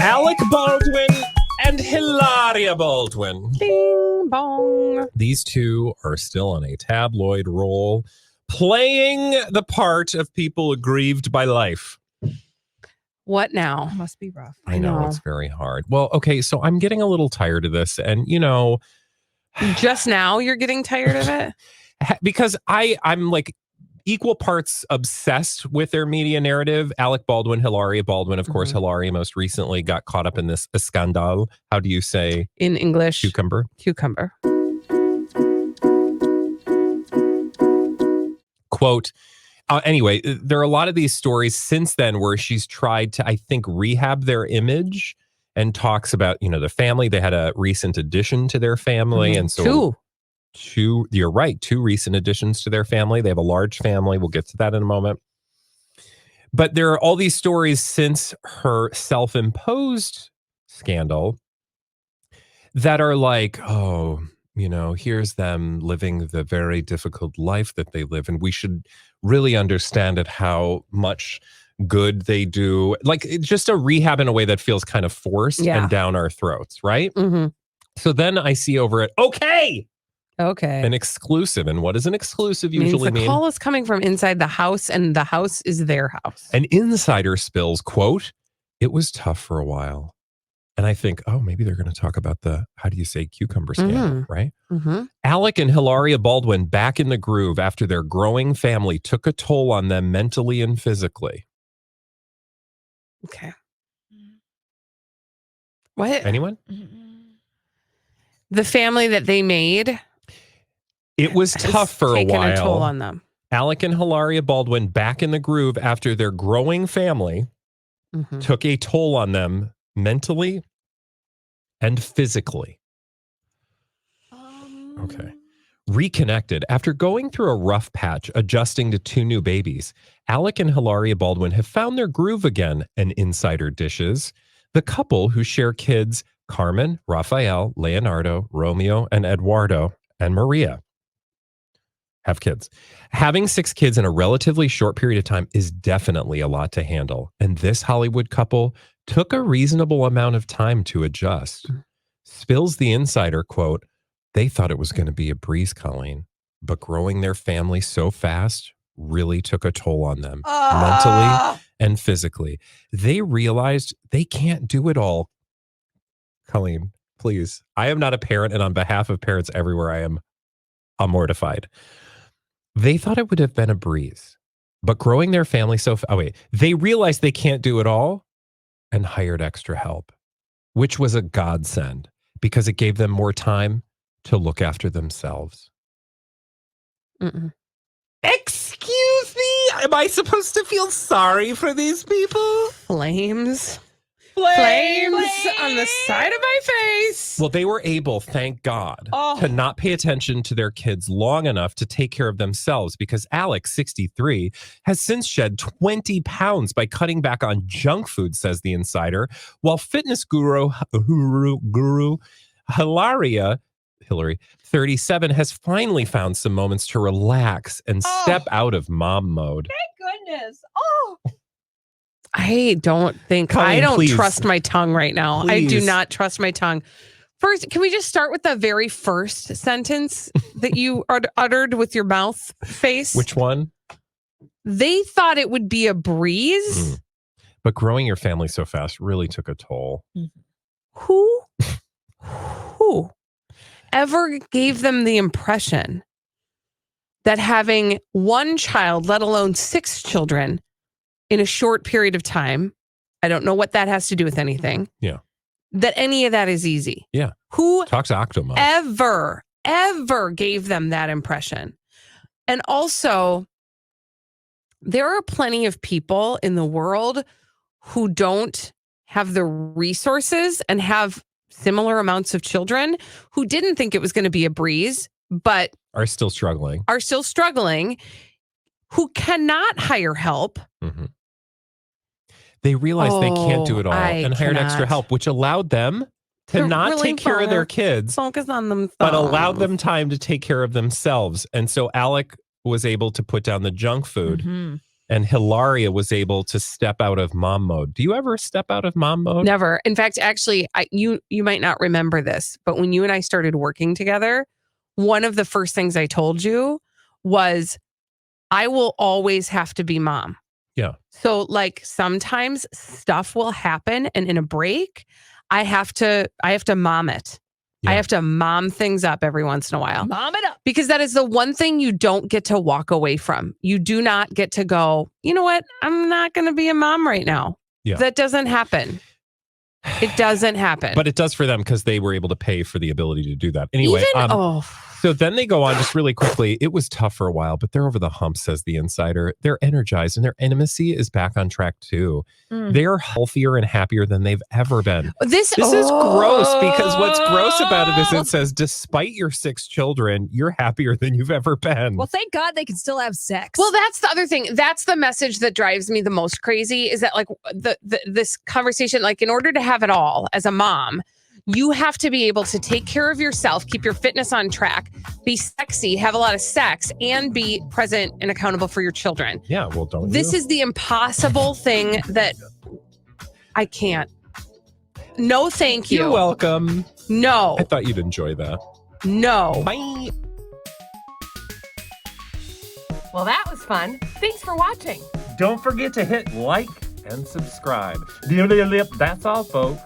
Alec Baldwin and Hilaria Baldwin. Ding bong. These two are still on a tabloid roll, playing the part of people aggrieved by life. What now? Must be rough. I know it's very hard. Well, okay, so I'm getting a little tired of this, and Just now you're getting tired of it? because I'm like equal parts obsessed with their media narrative. Alec Baldwin, Hilaria Baldwin. Of course, Hilaria most recently got caught up in this scandal. How do you say In English? cucumber? Cucumber. Quote, anyway, there are a lot of these stories since then where she's tried to, I think, rehab their image and talks about, the family. They had a recent addition to their family. And so two, you're right, two recent additions to their family. They have a large family. We'll get to that in a moment. But there are all these stories since her self-imposed scandal that are like, here's them living the very difficult life that they live. And we should really understand it, how much good they do. Like, it's just a rehab in a way that feels kind of forced and down our throats, right? Mm-hmm. So then I see over it, Okay. an exclusive. And what does an exclusive Means usually mean? The call is coming from inside the house, and the house is their house. An insider spills, quote, "It was tough for a while." And I think, maybe they're going to talk about the, how do you say, cucumber scandal, right? Mm-hmm. Alec and Hilaria Baldwin back in the groove after their growing family took a toll on them mentally and physically. Okay. What? Anyone? The family that they made. It was tough for a while. Taking a toll on them. Alec and Hilaria Baldwin back in the groove after their growing family took a toll on them mentally and physically. Okay. Reconnected. After going through a rough patch, adjusting to two new babies, Alec and Hilaria Baldwin have found their groove again, an insider dishes. The couple who share kids, Carmen, Rafael, Leonardo, Romeo, and Eduardo, and Maria, have kids. Having 6 kids in a relatively short period of time is definitely a lot to handle. And this Hollywood couple took a reasonable amount of time to adjust. Spills the insider, quote, "They thought it was going to be a breeze, Colleen, but growing their family so fast really took a toll on them mentally and physically. They realized they can't do it all." Colleen, please. I am not a parent, and on behalf of parents everywhere, I'm mortified. They thought it would have been a breeze, but growing their family they realized they can't do it all and hired extra help, which was a godsend because it gave them more time to look after themselves. Excuse me? Am I supposed to feel sorry for these people? Flames on the side of my face. Well, they were able, thank God, to not pay attention to their kids long enough to take care of themselves because Alex, 63, has since shed 20 pounds by cutting back on junk food, says the insider, while fitness guru Hillary, 37, has finally found some moments to relax and step out of mom mode. Thank goodness. I don't Colleen, trust my tongue right now. Please. I do not trust my tongue. First, can we just start with the very first sentence that you uttered with your mouth face? Which one? They thought it would be a breeze. But growing your family so fast really took a toll. Who ever gave them the impression that having one child, let alone 6 children, in a short period of time, I don't know what that has to do with anything. Yeah. That any of that is easy. Yeah. Who talks Octomom ever gave them that impression? And also, there are plenty of people in the world who don't have the resources and have similar amounts of children who didn't think it was going to be a breeze, but are still struggling, who cannot hire help. They realized they can't do it all and hired extra help, which allowed them to not take care of their kids, focus on themselves, but allowed them time to take care of themselves. And so Alec was able to put down the junk food And Hilaria was able to step out of mom mode. Do you ever step out of mom mode? Never. In fact, actually, you might not remember this, but when you and I started working together, one of the first things I told you was, I will always have to be mom. Yeah. So like sometimes stuff will happen, and in a break, I have to mom it. Yeah. I have to mom things up every once in a while. Mom it up. Because that is the one thing you don't get to walk away from. You do not get to go, you know what? I'm not going to be a mom right now. Yeah. That doesn't happen. It doesn't happen. But it does for them because they were able to pay for the ability to do that. Anyway, so then they go on just really quickly. It was tough for a while, but they're over the hump, says the insider. They're energized and their intimacy is back on track too. They're healthier and happier than they've ever been. This is gross because what's gross about it is it says, despite your 6 children, you're happier than you've ever been. Well, thank God they can still have sex. Well, that's the other thing. That's the message that drives me the most crazy, is that like this conversation, like in order to have it all as a mom, you have to be able to take care of yourself, keep your fitness on track, be sexy, have a lot of sex, and be present and accountable for your children. Yeah, well, don't This you? is the impossible thing that I can't. No, thank you. You're welcome. No. I thought you'd enjoy that. No. Bye. Well, that was fun. Thanks for watching. Don't forget to hit like and subscribe. That's all, folks.